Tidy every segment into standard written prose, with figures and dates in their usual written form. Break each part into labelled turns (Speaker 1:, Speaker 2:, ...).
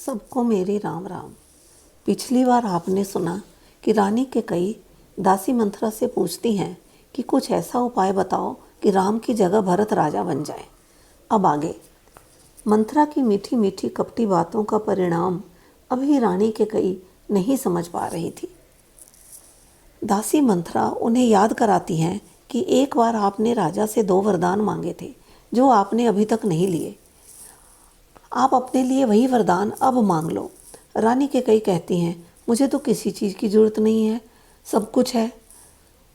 Speaker 1: सबको मेरी राम राम। पिछली बार आपने सुना कि रानी कैकेयी दासी मंथरा से पूछती हैं कि कुछ ऐसा उपाय बताओ कि राम की जगह भरत राजा बन जाए। अब आगे मंथरा की मीठी मीठी कपटी बातों का परिणाम अभी रानी कैकेयी नहीं समझ पा रही थी। दासी मंथरा उन्हें याद कराती हैं कि एक बार आपने राजा से 2 वरदान मांगे थे जो आपने अभी तक नहीं लिए। आप अपने लिए वही वरदान अब मांग लो। रानी कैकेयी कहती हैं, मुझे तो किसी चीज़ की ज़रूरत नहीं है, सब कुछ है,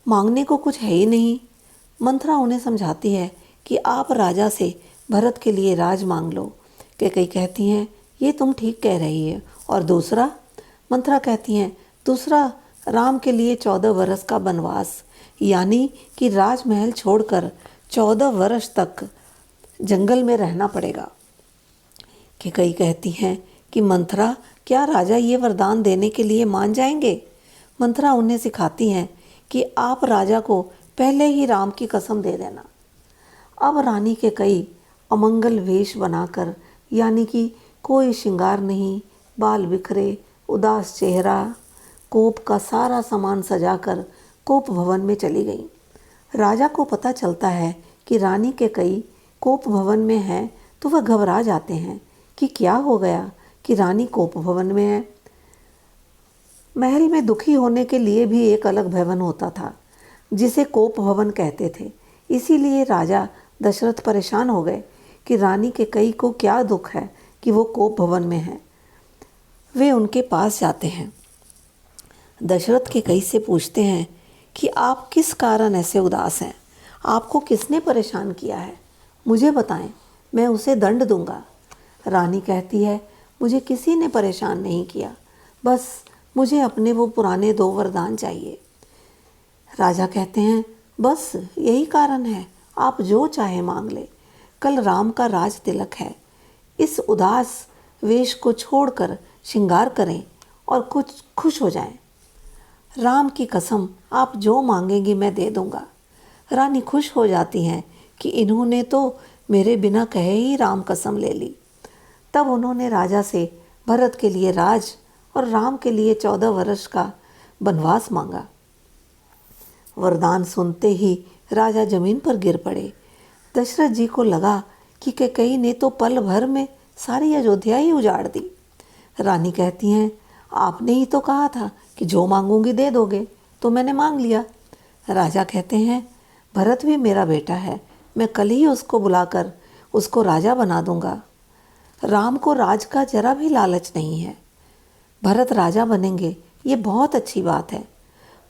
Speaker 1: मांगने को कुछ है ही नहीं। मंथरा उन्हें समझाती है कि आप राजा से भरत के लिए राज मांग लो। कैकेयी कहती हैं, ये तुम ठीक कह रही है। और दूसरा? मंथरा कहती हैं, दूसरा राम के लिए 14 वर्ष का वनवास, यानी कि राजमहल छोड़कर 14 वर्ष तक जंगल में रहना पड़ेगा। कैकेयी कहती हैं कि मंथरा, क्या राजा ये वरदान देने के लिए मान जाएंगे? मंथरा उन्हें सिखाती हैं कि आप राजा को पहले ही राम की कसम दे देना। अब रानी कैकेयी अमंगल वेश बनाकर, यानी कि कोई श्रृंगार नहीं, बाल बिखरे, उदास चेहरा, कोप का सारा सामान सजाकर कोप भवन में चली गई। राजा को पता चलता है कि रानी कैकेयी कोप भवन में है तो वह घबरा जाते हैं कि क्या हो गया कि रानी कोप भवन में है। महल में दुखी होने के लिए भी एक अलग भवन होता था जिसे कोप भवन कहते थे। इसीलिए राजा दशरथ परेशान हो गए कि रानी कैकेयी को क्या दुख है कि वो कोप भवन में है। वे उनके पास जाते हैं। दशरथ कैकेयी से पूछते हैं कि आप किस कारण ऐसे उदास हैं, आपको किसने परेशान किया है, मुझे बताएं, मैं उसे दंड दूंगा। रानी कहती है, मुझे किसी ने परेशान नहीं किया, बस मुझे अपने वो पुराने 2 वरदान चाहिए। राजा कहते हैं, बस यही कारण है, आप जो चाहे मांग ले। कल राम का राज तिलक है, इस उदास वेश को छोड़कर श्रृंगार करें और कुछ खुश हो जाएं। राम की कसम, आप जो मांगेंगी मैं दे दूंगा। रानी खुश हो जाती हैं कि इन्होंने तो मेरे बिना कहे ही राम कसम ले ली। तब उन्होंने राजा से भरत के लिए राज और राम के लिए 14 वर्ष का वनवास मांगा। वरदान सुनते ही राजा जमीन पर गिर पड़े। दशरथ जी को लगा कि कैकेयी ने तो पल भर में सारी अयोध्या ही उजाड़ दी। रानी कहती हैं, आपने ही तो कहा था कि जो मांगूंगी दे दोगे, तो मैंने मांग लिया। राजा कहते हैं, भरत भी मेरा बेटा है, मैं कल ही उसको बुलाकर उसको राजा बना दूंगा। राम को राज का जरा भी लालच नहीं है। भरत राजा बनेंगे, ये बहुत अच्छी बात है,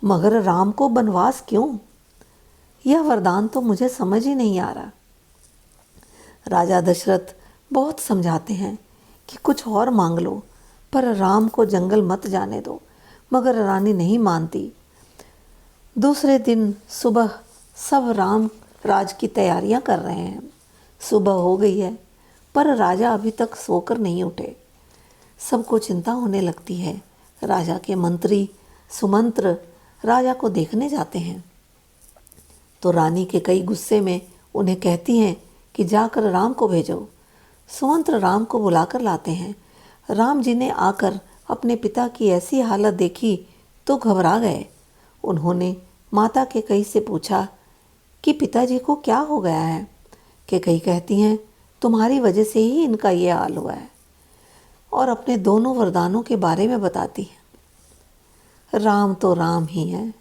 Speaker 1: मगर राम को वनवास क्यों? यह वरदान तो मुझे समझ ही नहीं आ रहा। राजा दशरथ बहुत समझाते हैं कि कुछ और मांग लो, पर राम को जंगल मत जाने दो, मगर रानी नहीं मानती। दूसरे दिन सुबह सब राम राज की तैयारियां कर रहे हैं। सुबह हो गई है, पर राजा अभी तक सोकर नहीं उठे। सबको चिंता होने लगती है। राजा के मंत्री सुमंत्र राजा को देखने जाते हैं तो रानी कैकेयी गुस्से में उन्हें कहती हैं कि जाकर राम को भेजो। सुमंत्र राम को बुलाकर लाते हैं। राम जी ने आकर अपने पिता की ऐसी हालत देखी तो घबरा गए। उन्होंने माता कैकेयी से पूछा कि पिताजी को क्या हो गया है। कैकेयी कहती हैं, तुम्हारी वजह से ही इनका ये हाल हुआ है, और अपने दोनों वरदानों के बारे में बताती है। राम तो राम ही है।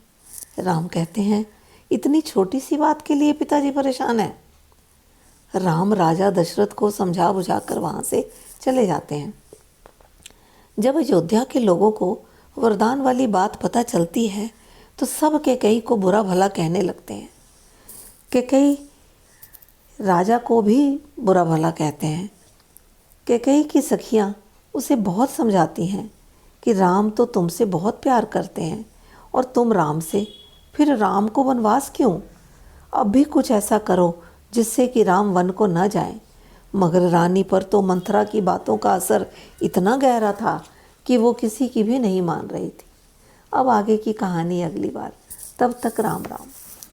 Speaker 1: राम कहते हैं, इतनी छोटी सी बात के लिए पिताजी परेशान है। राम राजा दशरथ को समझा बुझाकर वहाँ से चले जाते हैं। जब अयोध्या के लोगों को वरदान वाली बात पता चलती है तो सब कैकेयी को बुरा भला कहने लगते हैं। कैकेयी राजा को भी बुरा भला कहते हैं। कैकेयी की सखियाँ उसे बहुत समझाती हैं कि राम तो तुमसे बहुत प्यार करते हैं और तुम राम से, फिर राम को वनवास क्यों? अब भी कुछ ऐसा करो जिससे कि राम वन को न जाए। मगर रानी पर तो मंथरा की बातों का असर इतना गहरा था कि वो किसी की भी नहीं मान रही थी। अब आगे की कहानी अगली बार। तब तक राम राम।